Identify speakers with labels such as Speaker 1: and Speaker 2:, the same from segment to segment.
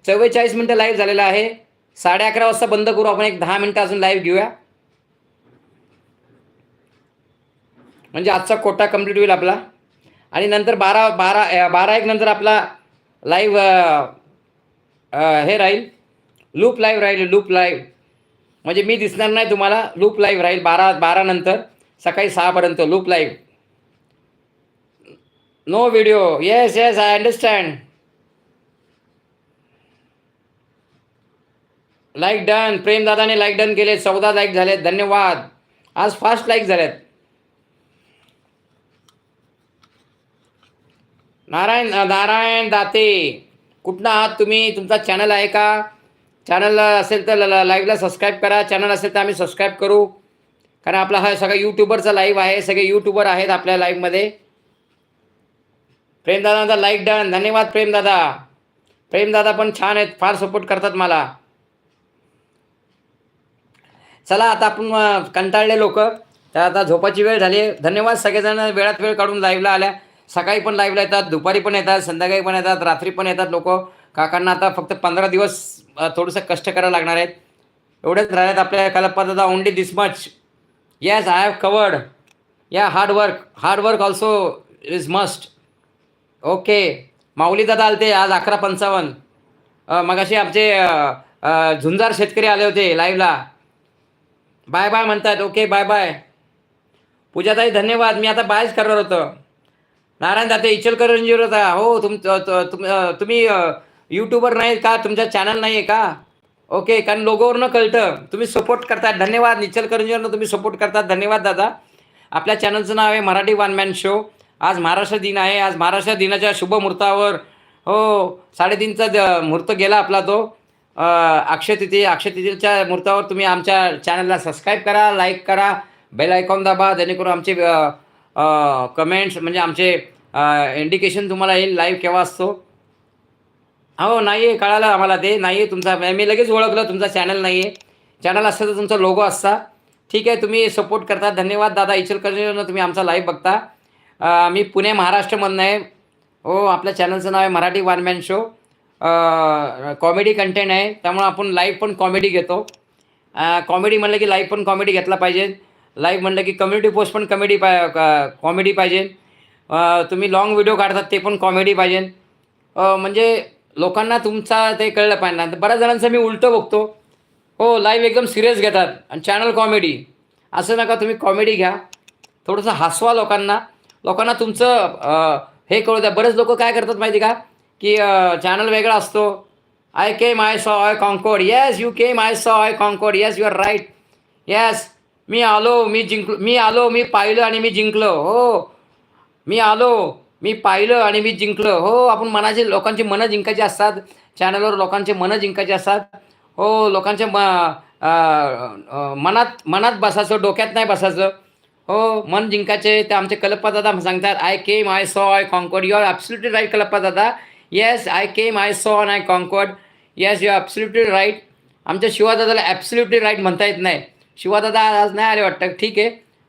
Speaker 1: 44 मिनटं लाईव्ह झालेला आहे. 11:30 वाजता बंद करू आपण. एक 10 मिनटं अजून लाईव्ह घेऊया, म्हणजे आजचा कोटा कंप्लीट होईल आपला. आणि नंतर 12:01 नंतर आपला लाईव्ह हे राहील, लूप लाईव्ह राहील. लूप लाईव्ह म्हणजे मी दिसणार नाही तुम्हाला. लूप लाईव्ह राहील 12 नंतर सकाळी 6 पर्यंत loop live. No video. Yes yes, I understand. Like done. प्रेमदादाने लाईक डन केले. 14 लाईक झालेत. धन्यवाद. आज फास्ट लाईक झालेत. नारायण दाते, कुठनं आहात तुम्ही? तुमचा चॅनल आहे का? चॅनल असेल तर लाईव्हला सबस्क्राईब करा. चॅनल असेल तर आम्ही सबस्क्राईब करू, कारण आपला हा सगळा यूट्यूबरचा लाईव्ह आहे. सगळे यूट्यूबर आहेत आपल्या लाईव्हमध्ये. प्रेमदादांचा लाईक डन. धन्यवाद प्रेमदादा. प्रेमदादा पण छान आहेत, फार सपोर्ट करतात मला. चला आता आपण कंटाळले लोक, तर आता झोपाची वेळ झाली. धन्यवाद सगळेजण वेळात वेळ काढून लाईव्हला आल्या. सकाळी पण लाईव्हला येतात, दुपारी पण येतात, संध्याकाळी पण येतात, रात्री पण येतात लोक. काकांना आता फक्त 15 दिवस थोडंसं कष्ट करायला लागणार आहेत. एवढेच राहिलेत आपल्या कल्पा दादा. Only this much. Yes, I have covered. Yeah hard work also is must. Okay. Mauli दादा आलते आज 11:55. मगाशी आमचे झुंजार शेतकरी आले होते लाईव्हला. बाय बाय म्हणतात. Okay, bye bye. पूजाताई धन्यवाद. मी आता बायच करणार होतो. नारायण दाते इचलकरंजीवर होता. हो, तुम्ही यूट्यूबर नाही का? तुमचा चॅनल नाही आहे का? ओके, कारण लोगोवरनं कळतं तुम्ही सपोर्ट करतात. धन्यवाद. इचलकरंजीवरनं तुम्ही सपोर्ट करतात. धन्यवाद दादा. आपल्या चॅनलचं नाव आहे मराठी वन मॅन शो. आज महाराष्ट्र दिन आहे. आज महाराष्ट्र दिनाच्या शुभ मुहूर्तावर, हो, 3:30चा मुहूर्त गेला आपला तो. अक्षय तृतीयेच्या मुहूर्तावर तुम्ही आमच्या चॅनलला सबस्क्राईब करा, लाईक करा, बेल आयकॉन दाबा, जेणेकरून आमचे कमेंट्स म्हणजे आमचे इंडिकेशन तुम्हाला येईल लाईव्ह केव्हा असतो. हो, नाही आहे, कळालं आम्हाला. ते नाही आहे तुमचा. मी लगेच ओळखलं तुमचा चॅनल नाही आहे. चॅनल असतं तर तुमचा लोगो असता. ठीक आहे, तुम्ही सपोर्ट करता. धन्यवाद दादा. इचलकरंजीवरून तुम्ही आमचा लाईव्ह बघता. मी पुणे महाराष्ट्रमधनं आहे. हो, आपल्या चॅनलचं नाव आहे Marathi one man show. Comedy content आहे, त्यामुळं आपण लाईव्ह पण कॉमेडी घेतो. कॉमेडी म्हणलं की लाईव्ह पण कॉमेडी घेतला पाहिजे. लाईव्ह म्हणलं की कम्युनिटी पोस्ट पण कॉमेडी पाहिजे. तुम्ही लॉंग व्हिडिओ काढतात ते पण कॉमेडी पाहिजे. म्हणजे लोकांना तुमचा ते कळलं पाहिजे ना. बऱ्याच जणांचं मी उलटं बघतो. हो, लाईव्ह एकदम सिरियस घेतात आणि चॅनल कॉमेडी. असं नका, तुम्ही कॉमेडी घ्या. थोडंसं हसवा लोकांना. लोकांना तुमचं हे कळू द्या. बरेच लोक काय करतात माहिती का, की चॅनल वेगळा असतो. I came, I saw, I conquered. Yes, you came, I saw, I conquered. Yes, you are right. Yes, मी आलो, मी जिंकलो. मी पाहिलं आणि मी जिंकलो. हो, मी आलो, मी पाहिलं आणि मी जिंकलो. हो, आपण लोकांची मनं जिंकायची असतात. चॅनलवर लोकांचे मनं जिंकायचे असतात. हो, लोकांच्या मनात बसायचं, डोक्यात नाही बसायचं. हो, मन जिंकायचे. ते आमचे कल्पा दादा सांगतात, I came, I saw, I conquered. You are absolutely right Kalpa दादा. Yes, I came, I saw and I conquered. Yes, you are absolutely right. आमच्या शिवादादाला ॲब्सोल्युटली राईट म्हणता येत नाही. शिवादादा आज नाही आले वाटतं. ठीक आहे.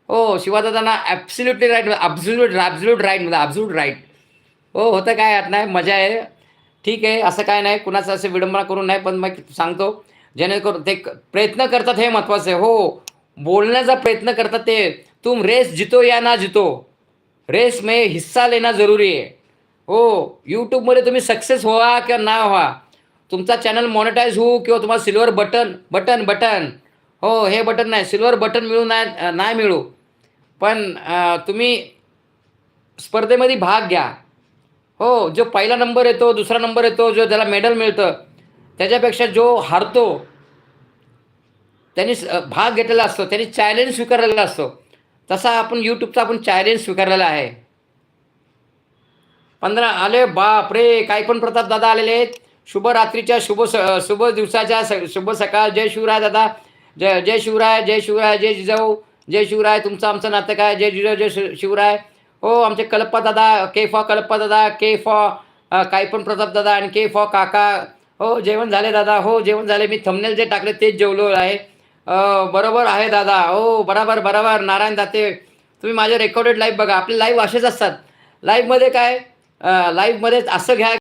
Speaker 1: हो, शिवादादांना ॲब्सोल्युटली राईट, ॲब्सोल्यूट राईट म्हणजे ॲब्सोल्यूट राईट. हो, होतं काय यात नाही, मजा आहे. ठीक आहे, असं काय नाही, कुणाचं असं विडंबना करून नाही. पण मग सांगतो, जेणेकरून ते प्रयत्न करतात हे महत्त्वाचं आहे. हो, बोलण्याचा प्रयत्न करतात ते. तुम रेस जितो या ना जितो, रेस में हिस्सा लेना जरुरी आहे. हो, यूट्यूबमध्ये तुम्ही सक्सेस व्हा किंवा ना व्हा, तुमचा चॅनल मॉनिटाईज होऊ किंवा तुम्हाला सिल्वर बटन, हो, हे बटन नाही, सिल्वर बटन मिळू नाही मिळू, पण तुम्ही स्पर्धेमध्ये भाग घ्या. हो, जो पहिला नंबर येतो, दुसरा नंबर येतो, जो त्याला मेडल मिळतं, त्याच्यापेक्षा जो हारतो त्यांनी भाग घेतलेला असतो, त्यांनी चॅलेंज स्वीकारलेला असतो. तसा आपण यूट्यूबचा चॅलेंज स्वीकारलेला आहे. 15 आले. बाप रे, काही पण प्रताप दादा आलेले आहेत. शुभ रात्रीच्या शुभ दिवसाच्या शुभ सकाळ. जय शिवराय दादा. जय शिवराय, जय शिवराय, जय जिजाऊ, जय शिवराय. तुमचं आमचं नातं काय. जय जिजाऊ, जय शिवराय. हो, आमचे कल्पा दादा, के फॉ कल्पा दादा, के फॉ काही पण प्रताप दादा आणि के फॉ काका. हो, जेवण झाले दादा. हो, जेवण झाले. मी थंबनेल जे टाकले तेच जेवलो आहे. बरोबर आहे दादा. हो, बरोबर. नारायण दाते, तुम्ही माझे रेकॉर्डेड लाईव्ह बघा. आपले लाईव्ह असेच असतात. लाईव्हमध्ये काय, लाईव्हमध्ये असं घ्या